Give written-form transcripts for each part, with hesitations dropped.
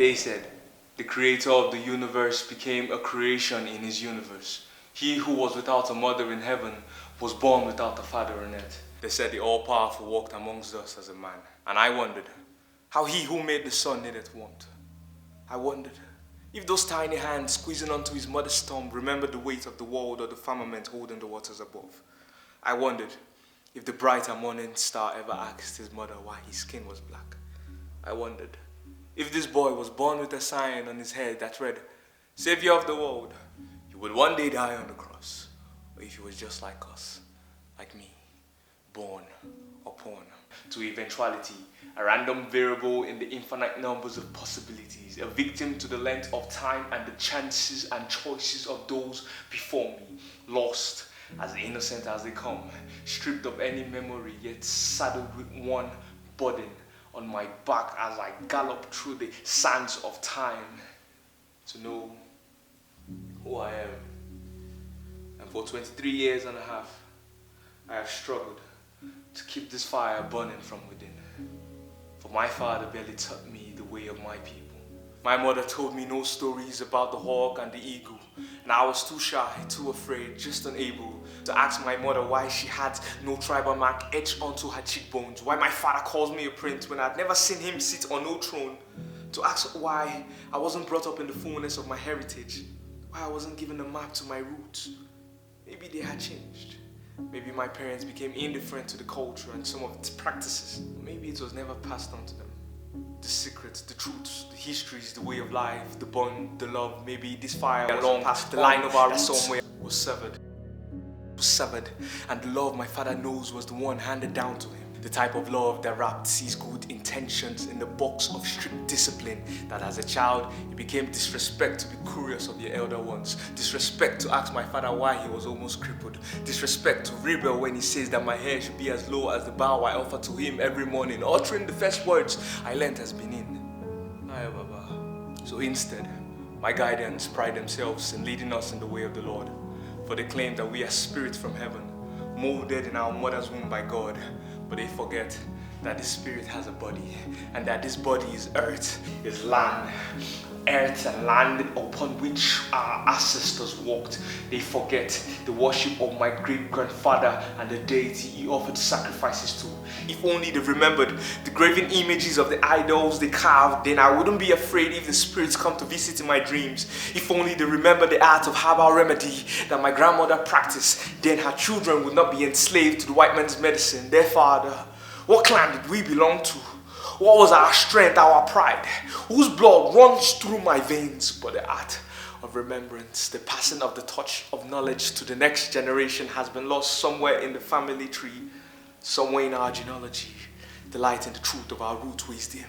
They said, the creator of the universe became a creation in his universe. He who was without a mother in heaven was born without a father on earth. They said the all-powerful walked amongst us as a man. And I wondered how he who made the sun needed warmth. I wondered if those tiny hands squeezing onto his mother's thumb remembered the weight of the world or the firmament holding the waters above. I wondered if the brighter morning star ever asked his mother why his skin was black. I wondered if this boy was born with a sign on his head that read, Savior of the world, you would one day die on the cross. Or if he was just like us, like me, born or born to eventuality, a random variable in the infinite numbers of possibilities, a victim to the length of time and the chances and choices of those before me, lost as innocent as they come, stripped of any memory, yet saddled with one burden on my back as I gallop through the sands of time to know who I am. And for 23 years and a half, I have struggled to keep this fire burning from within. For my father barely taught me the way of my people. My mother told me no stories about the hawk and the eagle, and I was too shy, too afraid, just unable to ask my mother why she had no tribal mark etched onto her cheekbones, why my father calls me a prince when I'd never seen him sit on no throne, to ask why I wasn't brought up in the fullness of my heritage, why I wasn't given a map to my roots. Maybe they had changed. Maybe my parents became indifferent to the culture and some of its practices. Maybe it was never passed on to them. The secrets, the truths, the histories, the way of life, the bond, the love. Maybe this fire along past the line of our roots somewhere was severed. And the love my father knows was the one handed down to him. The type of love that wrapped his good intentions in the box of strict discipline, that as a child it became disrespect to be curious of your elder ones, disrespect to ask my father why he was almost crippled, disrespect to rebel when he says that my hair should be as low as the bow I offer to him every morning, uttering the first words I learnt as Benin. Naya Baba. So instead, my guardians pride themselves in leading us in the way of the Lord, for they claim that we are spirits from heaven, molded in our mother's womb by God. But they forget that this spirit has a body, and that this body is earth, is land. Earth and land upon which our ancestors walked. They forget the worship of my great-grandfather and the deity he offered sacrifices to. If only they remembered the graven images of the idols they carved, then I wouldn't be afraid if the spirits come to visit in my dreams. If only they remember the art of herbal remedy that my grandmother practiced, then her children would not be enslaved to the white man's medicine. Their father, what clan did we belong to? What was our strength, our pride? Whose blood runs through my veins? But the art of remembrance, the passing of the torch of knowledge to the next generation has been lost somewhere in the family tree, somewhere in our genealogy. The light and the truth of our root wisdom,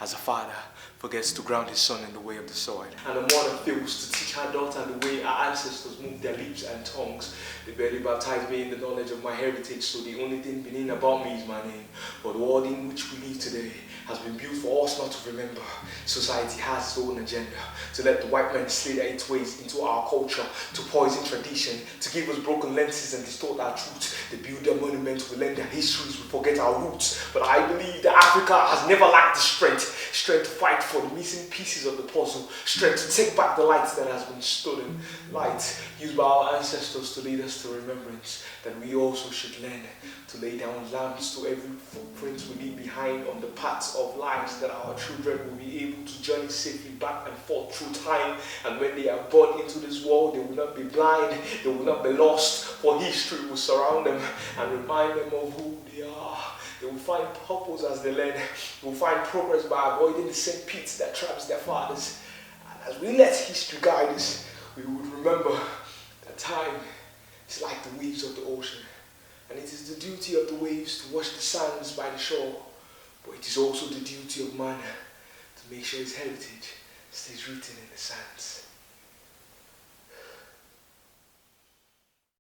as a father forgets to ground his son in the way of the soil, and a mother fails to teach her daughter the way our ancestors moved their lips and tongues. They barely baptized me in the knowledge of my heritage, so the only thing Benin about me is my name. But the world in which we live today has been built for us not to remember. Society has its own agenda, to let the white man slither its ways into our culture, to poison tradition, to give us broken lenses and distort our truth. They build their monuments, we learn their histories, we forget our roots. But I believe that Africa has never lacked the strength to fight for the missing pieces of the puzzle, strength to take back the light that has been stolen, light used by our ancestors to lead us to remembrance, that we also should learn to lay down lamps to every footprint we leave behind on the paths of lives, that our children will be able to journey safely back and forth through time, and when they are born into this world, they will not be blind, they will not be lost, for history will surround them and remind them of who they are. They will find purpose as they learn. They will find progress by avoiding the same pits that traps their fathers. And as we let history guide us, we would remember that time is like the waves of the ocean. And it is the duty of the waves to wash the sands by the shore. But it is also the duty of man to make sure his heritage stays written in the sands.